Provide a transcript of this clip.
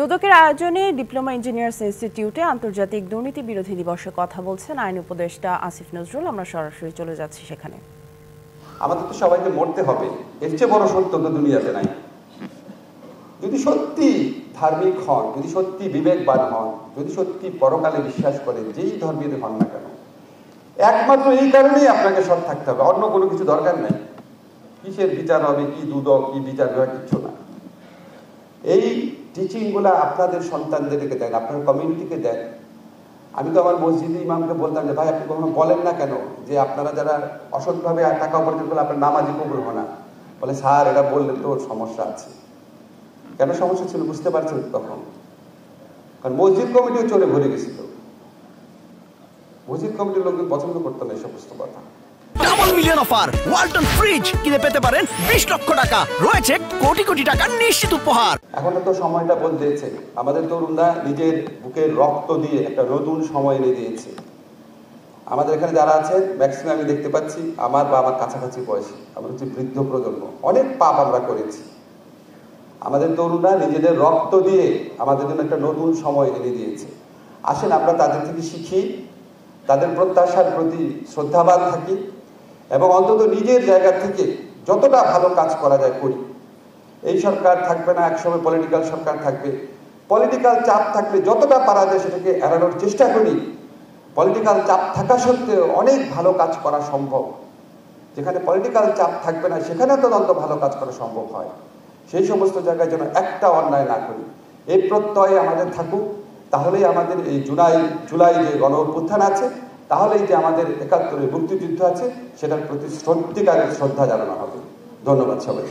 দুদকের আয়োজনে diploma engineers ইনস্টিটিউটে আন্তর্জাতিক দুর্নীতি বিরোধী দিবসে কথা বলছেন আইন উপদেষ্টা আসিফ নজরুল। আমরা সরাসরি চলে যাচ্ছি সেখানে। আমাদের তো সবাইকে মরতে হবে, এর চেয়ে বড় সত্য তো দুনিয়াতে নাই। যদি সত্যি ধার্মিক হন, যদি সত্যি বিবেকবান হন, যদি সত্যি পরকালে বিশ্বাস করেন, যেই ধর্মের হন না কেন, একমাত্র এই কারণেই আপনাকে সৎ থাকতে হবে, অন্য কোনো কিছু দরকার নেই। কিসের বিচার হবে, কি দুদক, কি বিচার বিভাগ, কিচ্ছু না। এই টিচিংগুলো আপনাদের সন্তানদেরকে দেন, আপনার কমিউনিটিকে দেন। আমি তো আমার মসজিদে ইমামকে বলতাম যে ভাই আপনি কখনো বলেন না কেন যে আপনারা যারা অসৎভাবে টাকা উপার্জন করলে আপনার নামাজি কবুল হয় না। বলে স্যার এটা বললে তো সমস্যা আছে। কেন সমস্যা ছিল বুঝতে পারছেন তখন? কারণ মসজিদ কমিটিও চলে ভরে গেছিল। মসজিদ কমিটির লোকজন পছন্দ করতো না এই সমস্ত কথা। Double million offer Walton fridge কিনে পেতে পারেন 20 লক্ষ টাকা, রয়েছে কোটি কোটি টাকার নিশ্চিত উপহার। এখন তো সময়টা বদলেছে, আমাদের তরুণরা নিজের বুকের রক্ত দিয়ে একটা নতুন সময় এনে দিয়েছে। আমাদের এখানে যারা আছে ম্যাক্সিমাম আমি দেখতে পাচ্ছি আমার বা আমার কাছাকাছি বয়সী, আমরা হচ্ছে বৃদ্ধ প্রজন্ম। অনেক পাপ আমরা করেছি। আমাদের তরুণরা নিজেদের রক্ত দিয়ে আমাদের জন্য একটা নতুন সময় এনে দিয়েছে। আসেন আমরা তাদের থেকে শিখি, তাদের প্রত্যাশার প্রতি শ্রদ্ধাবান থাকি এবং অন্তত নিজের জায়গা থেকে যতটা ভালো কাজ করা যায় করি। এই সরকার থাকবে না, একসময় পলিটিক্যাল সরকার থাকবে। পলিটিক্যাল চাপ থাকলে যতটা পারা যায় সেটাকে এড়ানোর চেষ্টা করি। পলিটিক্যাল চাপ থাকা সত্ত্বেও অনেক ভালো কাজ করা সম্ভব। যেখানে পলিটিক্যাল চাপ থাকবে না সেখানে তো অন্তত ভালো কাজ করা সম্ভব হয়। সেই সমস্ত জায়গায় যেন একটা অন্যায় না করি, এই প্রত্যয়ে আমাদের থাকুক। তাহলেই আমাদের এই জুলাই যে গণ অভ্যুত্থান আছে, তাহলেই যে আমাদের ৭১-এর মুক্তিযুদ্ধ আছে, সেটার প্রতি সত্যিকারের শ্রদ্ধা জানানো হবে। ধন্যবাদ সবাই।